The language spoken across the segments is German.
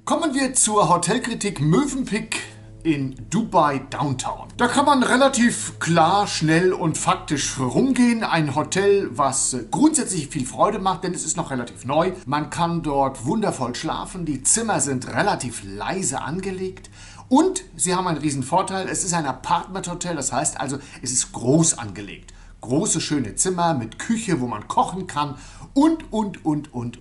Kommen wir zur Hotelkritik Mövenpick in Dubai Downtown. Da kann man relativ klar, schnell und faktisch rumgehen. Ein Hotel, was grundsätzlich viel Freude macht, denn es ist noch relativ neu. Man kann dort wundervoll schlafen. Die Zimmer sind relativ leise angelegt. Und sie haben einen riesen Vorteil. Es ist ein Apartment-Hotel, das heißt also, es ist groß angelegt. Große, schöne Zimmer mit Küche, wo man kochen kann und.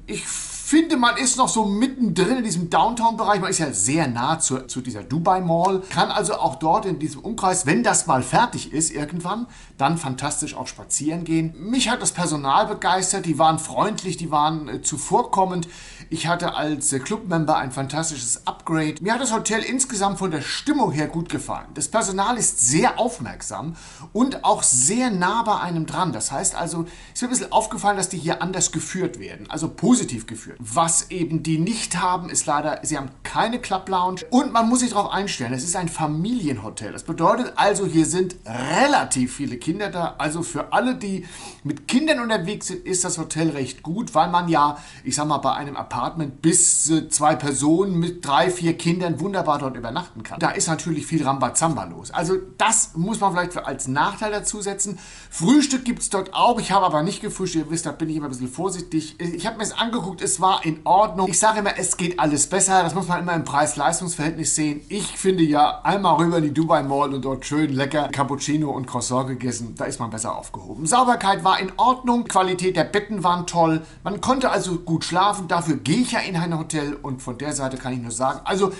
Ich finde, man ist noch so mittendrin in diesem Downtown-Bereich. Man ist ja sehr nah zu dieser Dubai Mall. Kann also auch dort in diesem Umkreis, wenn das mal fertig ist irgendwann, dann fantastisch auch spazieren gehen. Mich hat das Personal begeistert. Die waren freundlich, die waren zuvorkommend. Ich hatte als Clubmember ein fantastisches Upgrade. Mir hat das Hotel insgesamt von der Stimmung her gut gefallen. Das Personal ist sehr aufmerksam und auch sehr nah bei einem dran. Das heißt also, es ist mir ein bisschen aufgefallen, dass die hier anders geführt werden, also positiv geführt. Was eben die nicht haben, ist leider, sie haben keine Club Lounge und man muss sich darauf einstellen, es ist ein Familienhotel. Das bedeutet also, hier sind relativ viele Kinder da. Also für alle, die mit Kindern unterwegs sind, ist das Hotel recht gut, weil man ja, ich sag mal, bei einem Apartment bis 2 Personen mit 3, 4 Kindern wunderbar dort übernachten kann. Da ist natürlich viel Rambazamba los. Also das muss man vielleicht als Nachteil dazu setzen. Frühstück gibt es dort auch. Ich habe aber nicht gefrühstückt. Ihr wisst, da bin ich immer ein bisschen vorsichtig. Ich habe mir es angeguckt, es war in Ordnung. Ich sage immer, es geht alles besser. Das muss man immer im Preis-Leistungs-Verhältnis sehen. Ich finde ja, einmal rüber in die Dubai Mall und dort schön lecker Cappuccino und Croissant gegessen. Da ist man besser aufgehoben. Sauberkeit war in Ordnung. Qualität der Betten waren toll. Man konnte also gut schlafen. Dafür gehe ich ja in ein Hotel und von der Seite kann ich nur sagen, also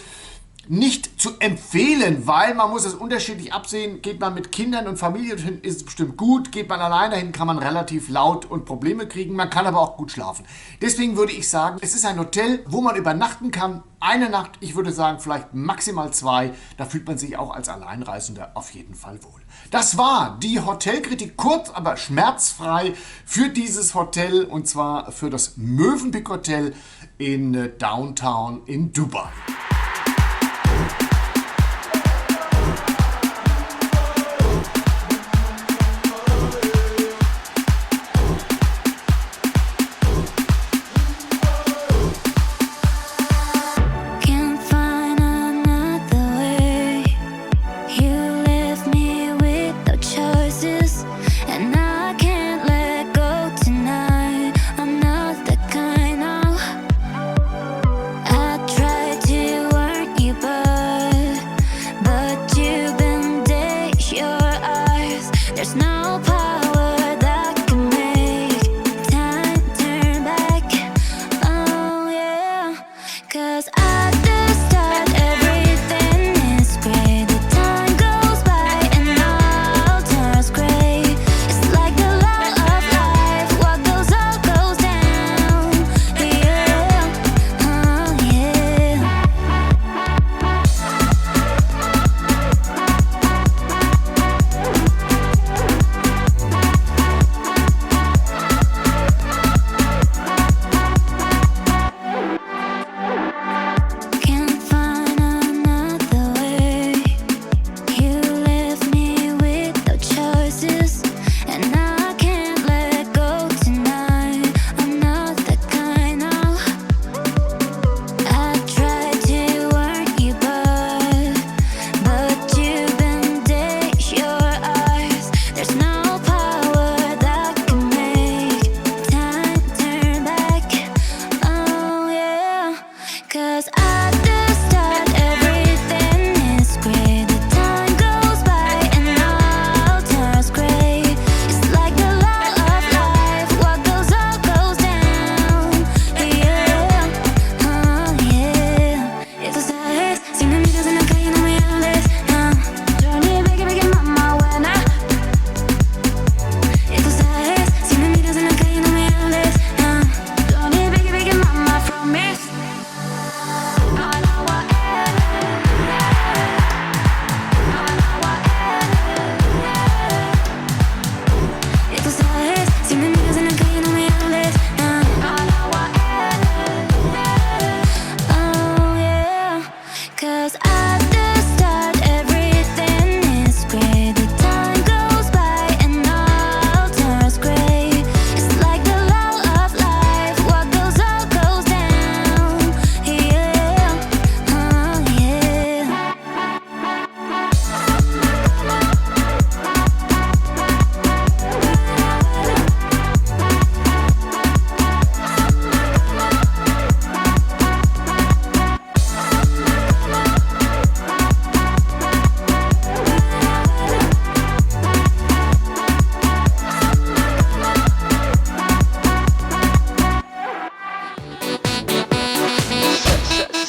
nicht zu empfehlen, weil man muss es unterschiedlich absehen. Geht man mit Kindern und Familie hin, ist es bestimmt gut. Geht man alleine hin, kann man relativ laut und Probleme kriegen. Man kann aber auch gut schlafen. Deswegen würde ich sagen, es ist ein Hotel, wo man übernachten kann. Eine Nacht, ich würde sagen vielleicht maximal 2. Da fühlt man sich auch als Alleinreisender auf jeden Fall wohl. Das war die Hotelkritik, kurz aber schmerzfrei für dieses Hotel und zwar für das Mövenpick Hotel in Downtown in Dubai.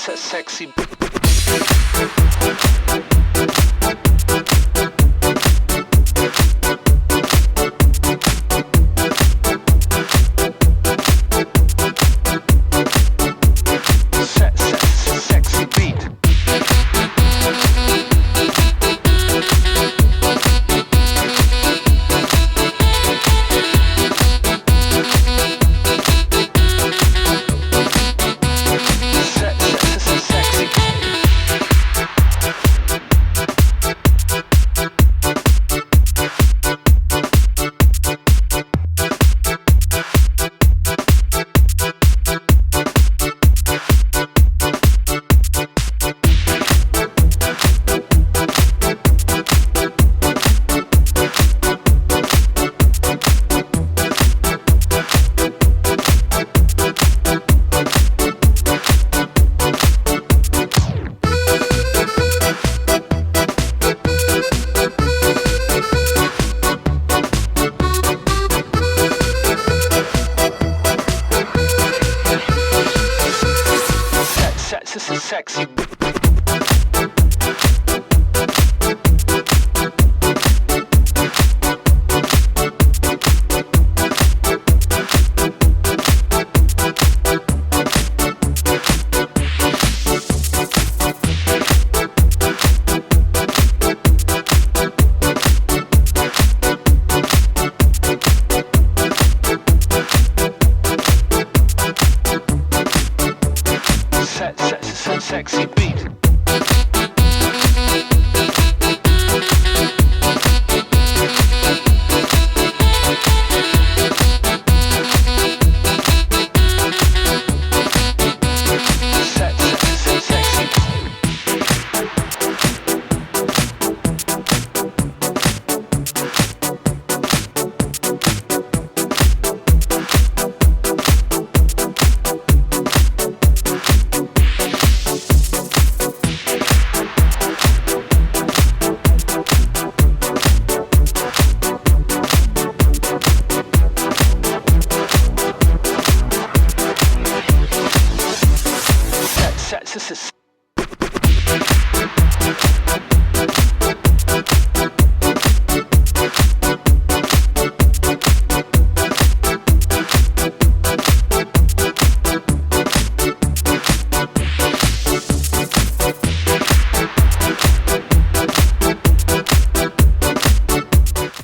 Sexy. Sexy beat. Sexy. Sexy beat. Sexy.